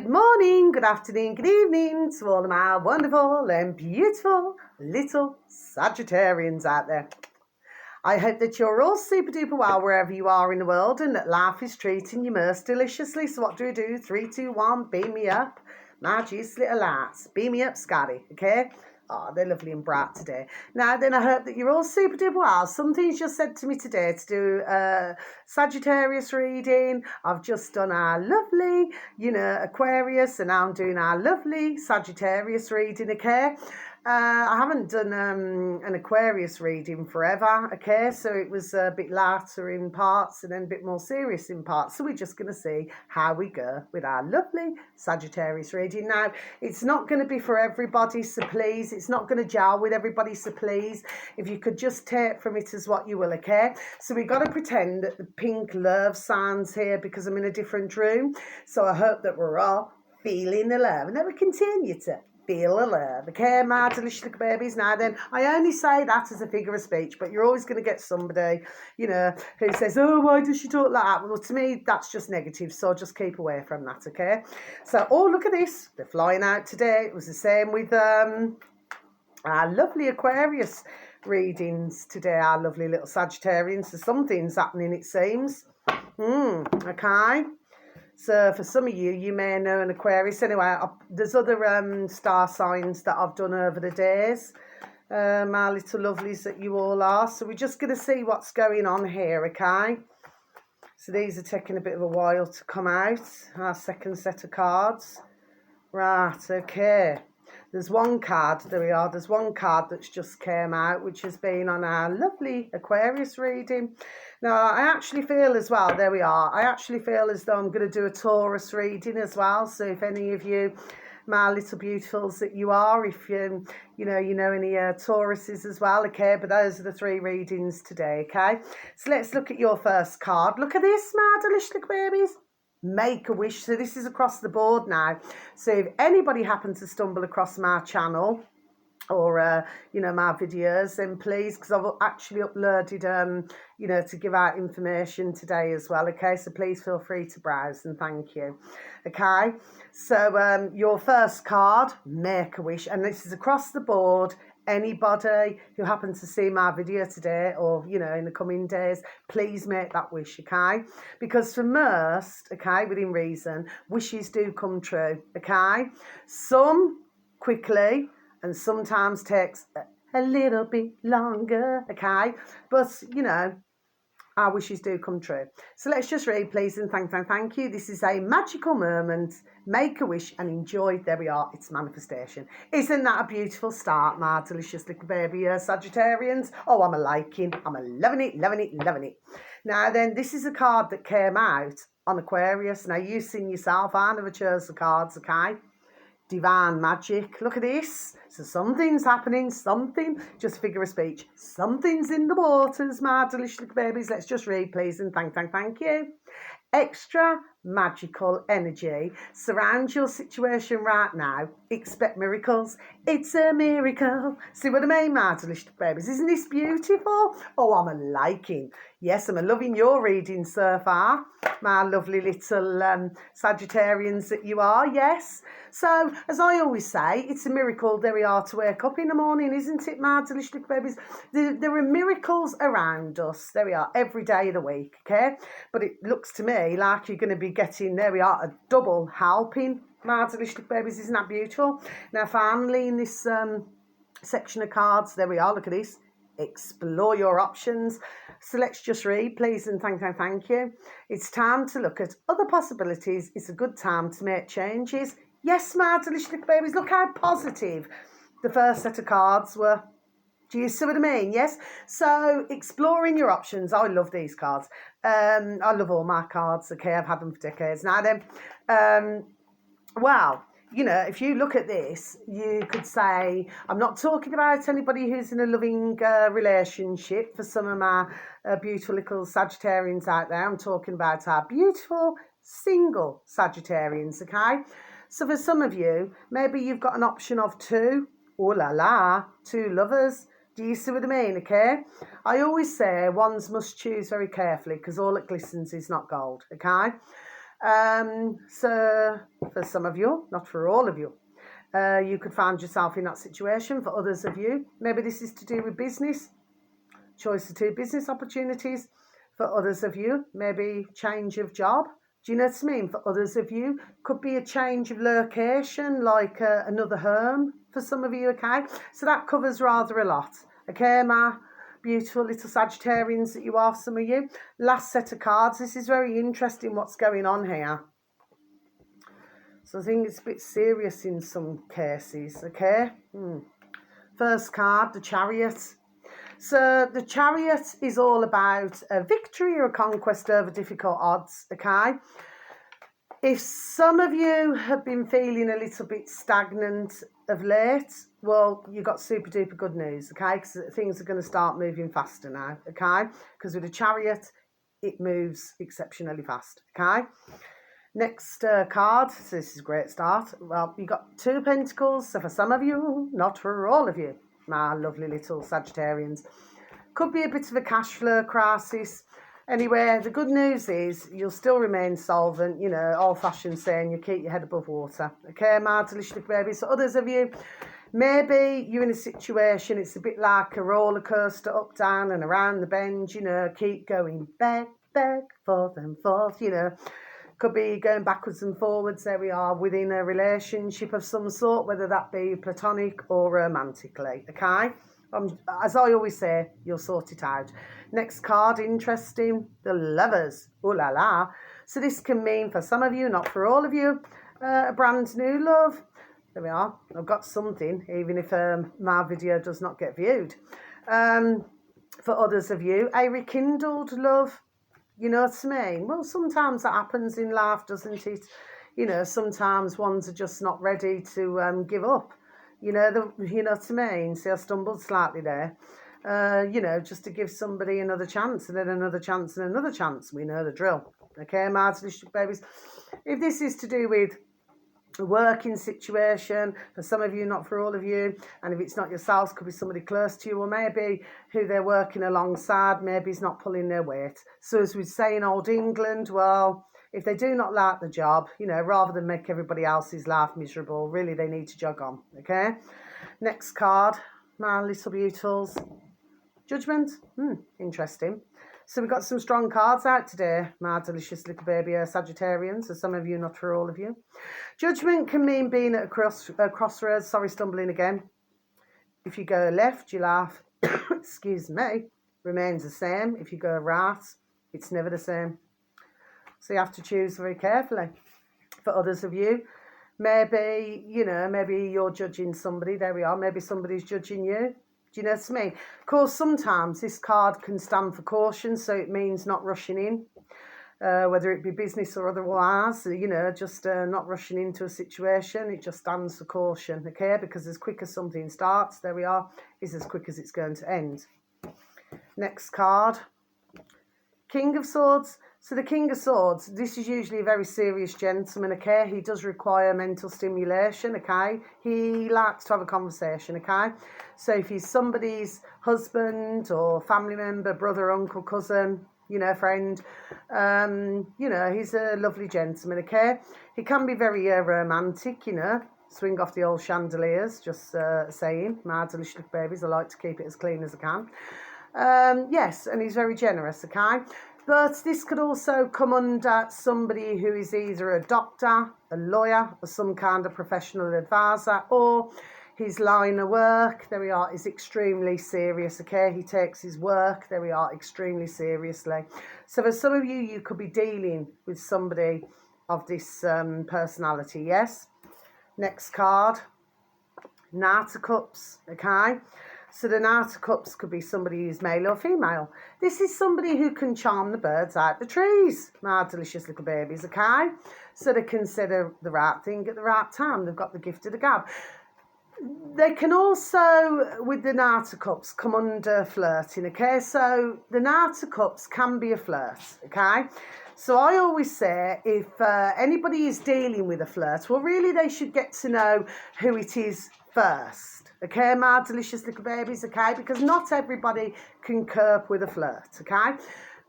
Good morning, good afternoon, good evening to all of my wonderful and beautiful little Sagittarians out there. I hope that you're all super duper well wherever you are in the world and that life is treating you most deliciously. So what do? 3, 2, 1, beam me up. My juicy little lights. Beam me up, Scotty, okay? Oh, they're lovely and bright today. Now then, I hope that you're all super duper well. Something's just said to me today to do a Sagittarius reading. I've just done our lovely, Aquarius, and now I'm doing our lovely Sagittarius reading, okay? I haven't done an Aquarius reading forever, okay? So it was a bit lighter in parts and then a bit more serious in parts. So we're just going to see how we go with our lovely Sagittarius reading. Now, it's not going to be for everybody, so please, it's not going to gel with everybody, so please, if you could just take from it as what you will, okay? So we've got to pretend that the pink love signs here because I'm in a different room. So I hope that we're all feeling the love and that we continue to feel the love, okay, my delicious little babies. Now then, I only say that as a figure of speech, but you're always going to get somebody, who says, oh, why does she talk like that? Well, to me, that's just negative, so just keep away from that, okay? So, oh, look at this. They're flying out today. It was the same with our lovely Aquarius readings today, our lovely little Sagittarians. So something's happening, it seems. Okay. So for some of you, you may know an Aquarius. Anyway, there's other star signs that I've done over the days. My little lovelies that you all are. So we're just going to see what's going on here, okay? So these are taking a bit of a while to come out. Our second set of cards. Right, okay. There's one card, there we are, there's one card that's just came out, which has been on our lovely Aquarius reading. Now, I actually feel as well, there we are, I actually feel as though I'm going to do a Taurus reading as well. So if any of you, my little beautifuls that you are, if you know any Tauruses as well, okay, but those are the 3 readings today, okay? So let's look at your first card. Look at this, my delicious little babies. Make a wish. So this is across the board now. So if anybody happens to stumble across my channel or my videos, then please, because I've actually uploaded to give out information today as well, okay? So please feel free to browse and thank you, okay? So your first card, make a wish, and this is across the board. Anybody who happens to see my video today or, in the coming days, please make that wish, okay? Because for most, okay, within reason, wishes do come true, okay? Some quickly and sometimes takes a little bit longer, okay? But, our wishes do come true. So let's just read, please, and thank you. This is a magical moment. Make a wish and enjoy. There we are. It's manifestation. Isn't that a beautiful start, my delicious little baby Sagittarians? Oh, I'm a-liking. I'm loving it. Now then, this is a card that came out on Aquarius. Now, you've seen yourself. I never chose the cards, okay? Divine magic. Look at this. So something's happening, just figure of speech. Something's in the waters, my delicious little babies. Let's just read, please, and thank you. Extra magical energy surrounds your situation right now. Expect miracles. It's a miracle. See what I mean, my delicious babies? Isn't this beautiful? Oh, I'm a-liking. Yes, I'm loving your reading so far, my lovely little Sagittarians that you are, yes. So, as I always say, it's a miracle there we are to wake up in the morning, isn't it, my delicious little babies? There are miracles around us, there we are, every day of the week, okay? But it looks to me like you're going to be getting, there we are, a double helping, my delicious little babies. Isn't that beautiful? Now, finally, in this section of cards, there we are, look at this. Explore your options. So let's just read, please, and thank you. It's time to look at other possibilities. It's a good time to make changes. Yes, my delicious little babies, look how positive the first set of cards were. Do you see what I mean? Yes. So exploring your options. I love these cards. I love all my cards. Okay, I've had them for decades now. Then, well, if you look at this, you could say, I'm not talking about anybody who's in a loving relationship for some of my beautiful little Sagittarians out there. I'm talking about our beautiful single Sagittarians, okay? So for some of you, maybe you've got an option of 2, oh la la, 2 lovers. Do you see what I mean, okay? I always say ones must choose very carefully because all that glistens is not gold, okay? So for some of you, not for all of you, you could find yourself in that situation. For others of you, maybe this is to do with business, choice of 2 business opportunities. For others of you, maybe change of job. Do you know what I mean? For others of you, could be a change of location, like another home for some of you, okay? So that covers rather a lot, okay, my beautiful little Sagittarians that you are, some of you. Last set of cards. This is very interesting what's going on here. So I think it's a bit serious in some cases, okay? First card, the Chariot. So the Chariot is all about a victory or a conquest over difficult odds, okay? If some of you have been feeling a little bit stagnant of late, well, you got super duper good news, okay? Because things are going to start moving faster now, okay? Because with the Chariot, it moves exceptionally fast, okay? Next card, so this is a great start. Well, you got 2 Pentacles, so for some of you, not for all of you, my lovely little Sagittarians. Could be a bit of a cash flow crisis. Anyway, the good news is you'll still remain solvent, you know, old-fashioned saying, you keep your head above water. Okay, my delicious babies. So others of you, maybe you're in a situation, it's a bit like a roller coaster, up, down and around the bend, you know, keep going back, forth and forth, you know. Could be going backwards and forwards, there we are, within a relationship of some sort, whether that be platonic or romantically, okay? As I always say, you'll sort it out. Next card, interesting, the Lovers. Ooh la la. So this can mean for some of you, not for all of you, a brand new love. There we are. I've got something, even if my video does not get viewed. For others of you, a rekindled love. You know what I mean? Well, sometimes that happens in life, doesn't it? You know, sometimes ones are just not ready to give up. You know what I mean? See, I stumbled slightly there. You know, just to give somebody another chance and then another chance and another chance. We know the drill. Okay, my delicious babies. If this is to do with a working situation, for some of you, not for all of you, and if it's not yourselves, could be somebody close to you, or maybe who they're working alongside, maybe is not pulling their weight. So as we say in old England, well, if they do not like the job, you know, rather than make everybody else's life miserable, really they need to jog on, okay? Next card, my little beautifuls. Judgment, interesting. So we've got some strong cards out today, my delicious little baby Sagittarians, so some of you, not for all of you. Judgment can mean being at a crossroads, sorry, stumbling again. If you go left, you laugh, excuse me, remains the same. If you go right, it's never the same. So you have to choose very carefully. For others of you, maybe, you know, maybe you're judging somebody, there we are, maybe somebody's judging you. Do you know what I mean? Of course, sometimes this card can stand for caution, so it means not rushing in, whether it be business or otherwise, you know, just not rushing into a situation. It just stands for caution, okay? Because as quick as something starts, there we are, is as quick as it's going to end. Next card, King of Swords. So the King of Swords, this is usually a very serious gentleman, okay? He does require mental stimulation, okay? He likes to have a conversation, okay? So if he's somebody's husband or family member, brother, uncle, cousin, you know, friend, you know, he's a lovely gentleman, okay? He can be very romantic, you know, swing off the old chandeliers, just saying. My delicious babies, I like to keep it as clean as I can. Yes, and he's very generous, okay? But this could also come under somebody who is either a doctor, a lawyer, or some kind of professional advisor, or his line of work, there we are, is extremely serious, okay? He takes his work, there we are, extremely seriously. So for some of you, you could be dealing with somebody of this personality, yes? Next card, Knight of Cups, okay? So the Knight of Cups could be somebody who's male or female. This is somebody who can charm the birds out the trees, my delicious little babies, okay? So they consider the right thing at the right time. They've got the gift of the gab. They can also, with the Knight of Cups, come under flirting, okay? So the Knight of Cups can be a flirt, okay? So I always say, if anybody is dealing with a flirt, well, really they should get to know who it is first, okay, my delicious little babies, okay? Because not everybody can cope with a flirt, okay?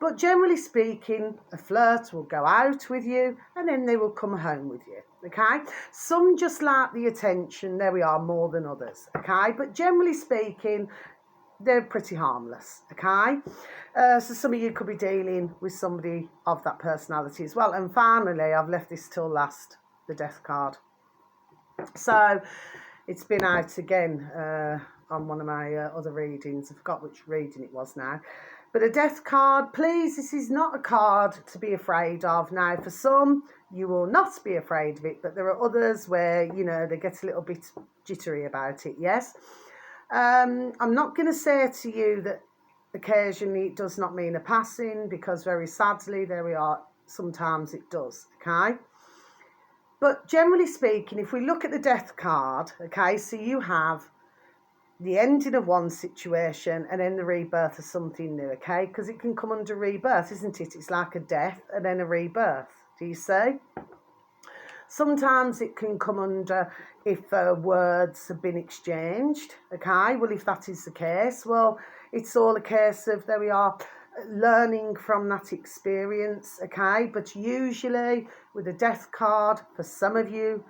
But generally speaking, a flirt will go out with you and then they will come home with you, okay? Some just like the attention, there we are, more than others, okay? But generally speaking, they're pretty harmless, okay? So some of you could be dealing with somebody of that personality as well. And finally, I've left this till last, the death card. So it's been out again on one of my other readings. I forgot which reading it was now. But a death card, please, this is not a card to be afraid of. Now, for some, you will not be afraid of it, but there are others where, you know, they get a little bit jittery about it, yes? I'm not going to say to you that occasionally it does not mean a passing, because very sadly, there we are, sometimes it does, okay? But generally speaking, if we look at the death card, okay, so you have the ending of one situation and then the rebirth of something new, okay? Because it can come under rebirth, isn't it? It's like a death and then a rebirth. Do you see? Sometimes it can come under if words have been exchanged, okay? Well, if that is the case, well, it's all a case of, there we are, learning from that experience, okay? But usually with a death card, for some of you,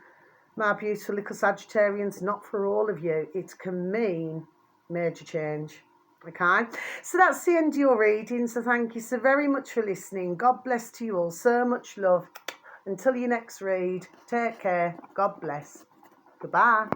my beautiful little Sagittarians, not for all of you, it can mean major change, okay? So that's the end of your reading. So thank you so very much for listening. God bless to you all. So much love. Until your next read, take care. God bless. Goodbye.